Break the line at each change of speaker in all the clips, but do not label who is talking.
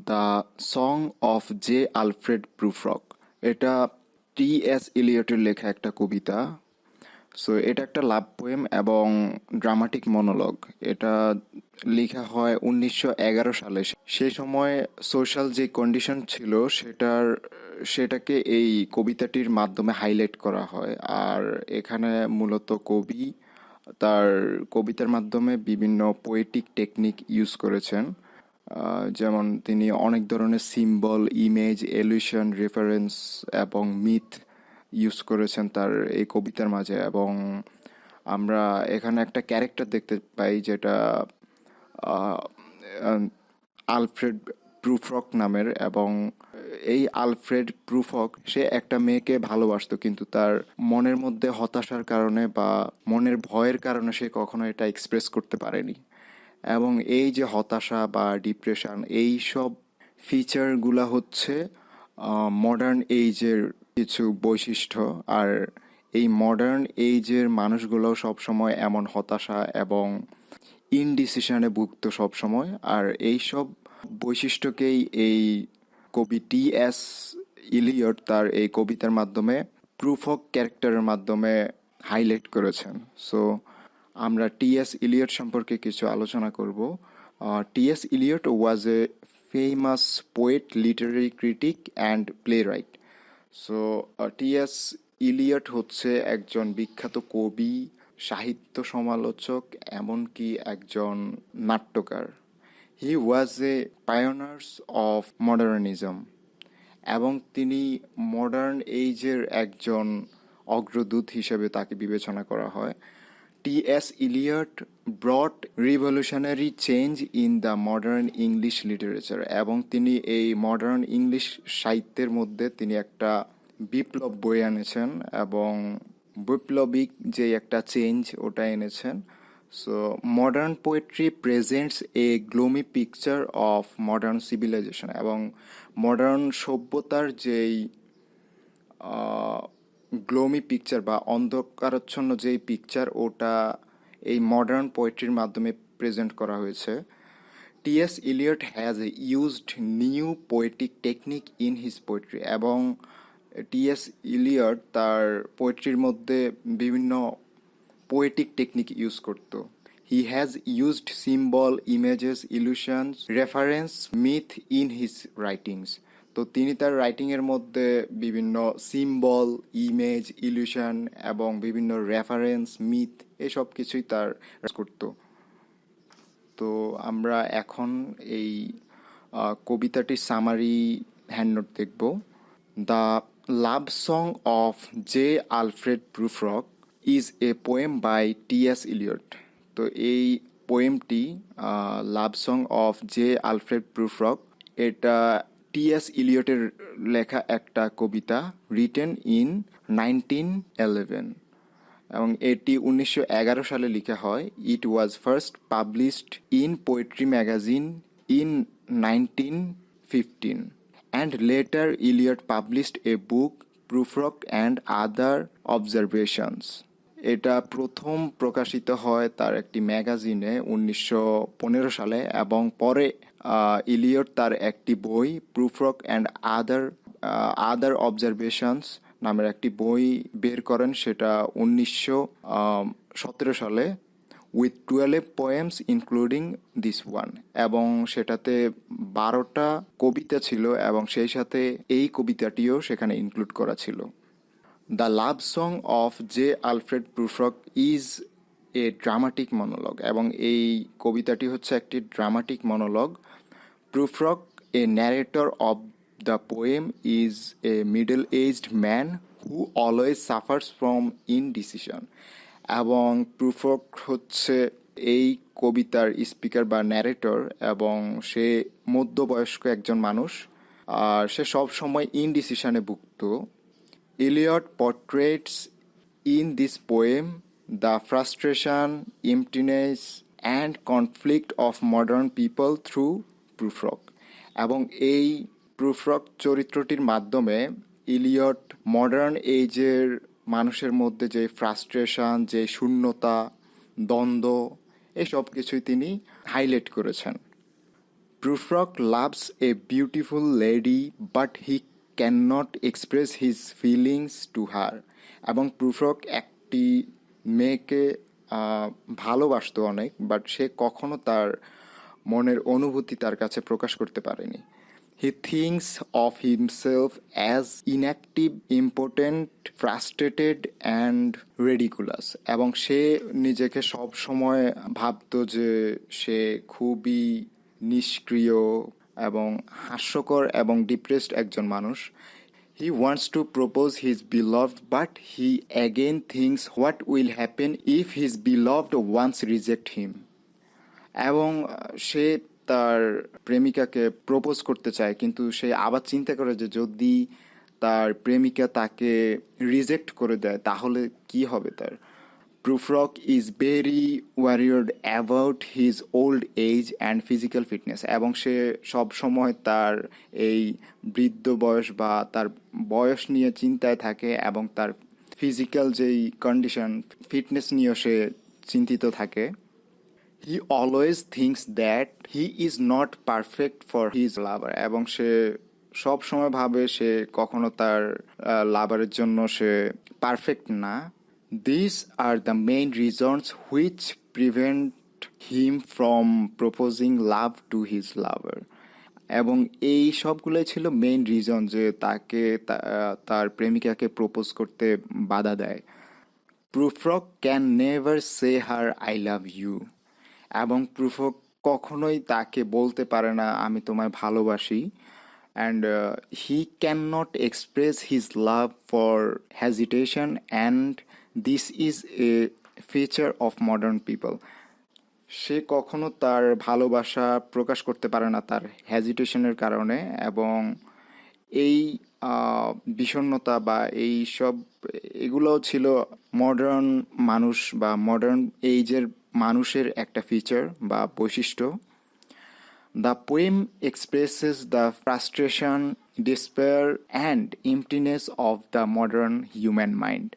The song of J Alfred Prufrock. এটা T S. ইলিয়টের লেখা একটা কবিতা। সো এটা একটা লাভ পোয়েম এবং ড্রামাটিক মনোলগ। এটা লেখা হয় 1911 সালে। সেই সময় সোশ্যাল যে কন্ডিশন ছিল সেটাকে এই কবিতাটির মাধ্যমে হাইলাইট করা হয়। আর এখানে মূলত কবি তার কবিতার মাধ্যমে বিভিন্ন পোয়েটিক টেকনিক ইউজ করেছেন। যেমন তিনি অনেক ধরনের সিম্বল, ইমেজ, এলিউশন, রেফারেন্স এবং মিথ ইউজ করেছেন তার এই কবিতার মাঝে। এবং আমরা এখানে একটা ক্যারেক্টার দেখতে পাই যেটা আহ, আহ, আলফ্রেড প্রুফরক নামের। এবং এই আলফ্রেড প্রুফরক সে একটা মেয়েকে ভালোবাসতো, কিন্তু তার মনের মধ্যে হতাশার কারণে বা মনের ভয়ের কারণে সে কখনো এটা এক্সপ্রেস করতে পারেনি। এবং এই যে হতাশা বা ডিপ্রেশন, এই সব ফিচারগুলা হচ্ছে মডার্ন এইজের কিছু বৈশিষ্ট্য। আর এই মডার্ন এইজের মানুষগুলো সবসময় এমন হতাশা এবং ইনডিসিশনে ভুগত সবসময়। আর এই সব বৈশিষ্ট্যকেই এই কবি টি.এস. ইলিয়ট তার এই কবিতার মাধ্যমে প্রুফক ক্যারেক্টারের মাধ্যমে হাইলাইট করেছেন। সো আমরা টি.এস. ইলিয়ট সম্পর্কে কিছু আলোচনা করব। T S. Eliot was a famous poet, literary critic and playwright. So T S. Eliot হচ্ছে একজন বিখ্যাত কবি, সাহিত্য সমালোচক, এমনকি একজন নাট্যকার। He was a pioneers of modernism এবং তিনি মডার্ন এইজের একজন অগ্রদূত হিসেবে তাকে বিবেচনা করা হয়। T S. Eliot brought revolutionary change in the modern English literature এবং তিনি এই মডার্ন ইংলিশ সাহিত্যের মধ্যে তিনি একটা বিপ্লব বয়ে এনেছেন এবং বৈপ্লবিক যে একটা চেঞ্জ ওটা এনেছেন। So modern poetry presents a gloomy picture of modern civilization এবং মডার্ন সভ্যতার যেই গ্লোমি পিকচার বা অন্ধকারাচ্ছন্ন যেই পিকচার, ওটা এই মডার্ন পোয়েট্রির মাধ্যমে প্রেজেন্ট করা হয়েছে। T S. Eliot has used new poetic technique in his poetry এবং টি.এস. ইলিয়ট তার পোয়েট্রির মধ্যে বিভিন্ন পোয়েটিক টেকনিক ইউজ করত। He has used symbol, images, illusions, reference, myth in his writings. তো তিনি তার রাইটিংয়ের মধ্যে বিভিন্ন সিম্বল, ইমেজ, ইলুশন এবং বিভিন্ন রেফারেন্স, মিথ এসব কিছুই তার করত। তো আমরা এখন এই কবিতাটির সামারি হ্যান্ডনোট দেখব। The love song of J Alfred Prufrock is a poem by T S. Eliot. তো এই পোয়েমটি love song of J Alfred Prufrock, এটা টি.এস. ইলিয়টের লেখা একটা কবিতা, রিটেন ইন 1911 এবং এটি 1911 সালে লেখা হয়। It was first published in Poetry magazine in 1915 and later Eliot published a book, Prufrock and Other Observations. এটা প্রথম প্রকাশিত হয় তার একটি ম্যাগাজিনে 1915 সালে এবং পরে ইলিয়ট তার একটি বই প্রুফরক অ্যান্ড আদার অবজারভেশনস নামের একটি বই বের করেন, সেটা 1917 সালে, with 12 poems including this one. এবং সেটাতে 12টা কবিতা ছিল এবং সেই সাথে এই কবিতাটিও সেখানে ইনক্লুড করা ছিল। The love song of J Alfred Prufrock is a dramatic monologue এবং এই কবিতাটি হচ্ছে একটি dramatic monologue. Prufrock, a narrator of the poem, is a middle aged man who always suffers from indecision. এবং প্রুফরক হচ্ছে এই কবিতার স্পিকার বা ন্যারেটর এবং সে মধ্যবয়স্ক একজন মানুষ আর সে সব সময় ইনডিসিশনে ভুগত। Eliot portrays in this poem the frustration, emptiness and conflict of modern people through Prufrock এবং এই প্রুফরক চরিত্রটির মাধ্যমে ইলিয়ট মডার্ন এজের মানুষের মধ্যে যে ফ্রাস্ট্রেশন, যে শূন্যতা, দ্বন্দ্ব, এসব কিছুই তিনি হাইলাইট করেছেন। Prufrock loves a beautiful lady but he cannot express his feelings to her. এবং প্রুফ্রক একটি মেয়েকে ভালোবাসতো অনেক, বাট সে কখনো তার মনের অনুভূতি তার কাছে প্রকাশ করতে পারেনি. He thinks of himself as inactive, impotent, frustrated and ridiculous. এবং সে নিজেকে সব সময় ভাবতো যে সে খুবই নিষ্ক্রিয় এবং হাস্যকর এবং ডিপ্রেসড একজন মানুষ. He wants to propose his beloved, but he again thinks what will happen if his beloved once reject him. এবং সে তার প্রেমিকাকে প্রপোজ করতে চায়, কিন্তু সে আবার চিন্তা করে যে যদি তার প্রেমিকা তাকে রিজেক্ট করে দেয় তাহলে কি হবে তার. Prufrock is very worried about his old age and physical fitness. এবং সে সব সময় তার এই বৃদ্ধ বয়স বা তার বয়স নিয়ে চিন্তায় থাকে এবং তার ফিজিক্যাল যেই কন্ডিশন, ফিটনেস নিয়েও সে চিন্তিত থাকে. He always thinks that he is not perfect for his lover. এবং সে সব সময় ভাবে সে কখনো তার লাভারের জন্য সে পারফেক্ট না. These are the main reasons which prevent him from proposing love to his lover. এবং এই সবগুলোই ছিল মেইন রিজন যে তাকে তার প্রেমিকাকে প্রপোজ করতে বাধা দেয়. Prufrock can never say her I love you. এবং প্রুফ্রক কখনোই তাকে বলতে পারে না আমি তোমায় ভালোবাসি. And he can not express his love for hesitation and this is a feature of modern people. সে কখনো তার ভালোবাসা প্রকাশ করতে পারে না তার হেজিটেশনের কারণে, এবং এই বিষণ্ণতা বা এই সব এগুলোও ছিল মডার্ন মানুষ বা মডার্ন এইজের মানুষের একটা ফিচার বা বৈশিষ্ট্য. The poem expresses the frustration, despair and এমটিনেস of the modern human mind.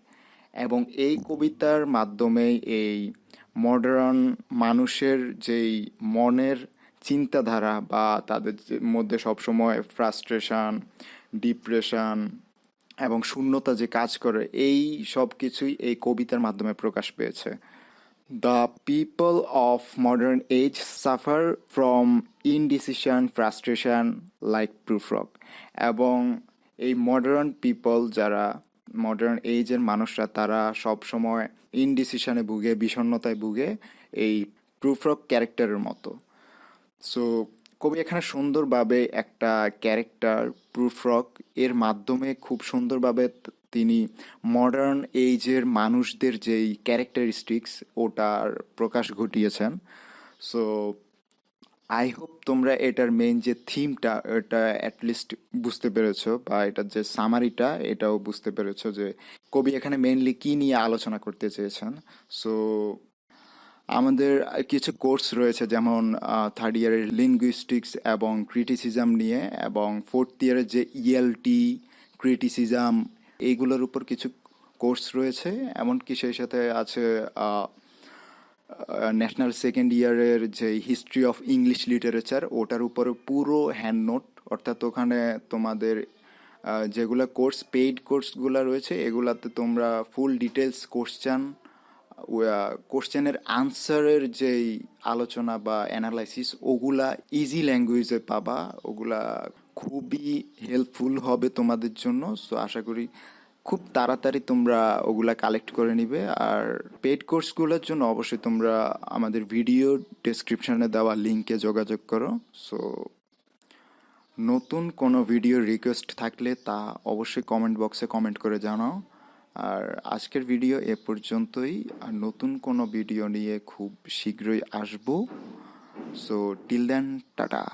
এবং এই কবিতার মাধ্যমে এই মডার্ন মানুষের যেই মনের চিন্তাধারা বা তাদের মধ্যে সবসময় ফ্রাস্ট্রেশন, ডিপ্রেশন এবং শূন্যতা যে কাজ করে, এই সব কিছুই এই কবিতার মাধ্যমে প্রকাশ পেয়েছে. The people of modern age suffer from indecision, frustration like Prufrock. এবং এই মডার্ন পিপল যারা মডার্ন এইজের মানুষরা তারা সবসময় ইনডিসিশনে ভুগে, বিষণ্ণতায় ভুগে এই প্রুফ্রক ক্যারেক্টারের মতো. সো কবি এখানে সুন্দরভাবে একটা ক্যারেক্টার প্রুফ্রক এর মাধ্যমে খুব সুন্দরভাবে তিনি মডার্ন এইজের মানুষদের যেই ক্যারেক্টারিস্টিক্স ওটার প্রকাশ ঘটিয়েছেন. সো আই হোপ তোমরা এটার মেইন যে থিমটা এটা অ্যাটলিস্ট বুঝতে পেরেছো, বা এটার যে সামারিটা এটাও বুঝতে পেরেছো যে কবি এখানে মেইনলি কি নিয়ে আলোচনা করতে চেয়েছেন. সো আমাদের কিছু কোর্স রয়েছে, যেমন থার্ড ইয়ারের লিঙ্গুইস্টিক্স এবং ক্রিটিসিজম নিয়ে, এবং ফোর্থ ইয়ারের যে ইএলটি ক্রিটিসিজম, এইগুলোর উপর কিছু কোর্স রয়েছে. এমনকি সেই সাথে আছে ন্যাশনাল সেকেন্ড ইয়ারের যে হিস্ট্রি অফ ইংলিশ লিটারেচার, ওটার উপরে পুরো হ্যান্ড নোট. অর্থাৎ ওখানে তোমাদের যেগুলো কোর্স, পেইড কোর্সগুলো রয়েছে, এগুলাতে তোমরা ফুল ডিটেলস কোশ্চেনের আনসারের যেই আলোচনা বা অ্যানালাইসিস ওগুলা ইজি ল্যাঙ্গুয়েজে পাবা. ওগুলা খুবই হেল্পফুল হবে তোমাদের জন্য. সো আশা করি খুব তাড়াতাড়ি তোমরা ওগুলা কালেক্ট করে নিবে. আর পেইড কোর্সগুলোর জন্য অবশ্যই তোমরা আমাদের ভিডিও ডেসক্রিপশনে দেওয়া লিঙ্কে যোগাযোগ করো. সো নতুন কোনো ভিডিও রিকোয়েস্ট থাকলে তা অবশ্যই কমেন্ট বক্সে কমেন্ট করে জানাও. আর আজকের ভিডিও এ পর্যন্তই. আর নতুন কোনো ভিডিও নিয়ে খুব শীঘ্রই আসবো. So till then, tata.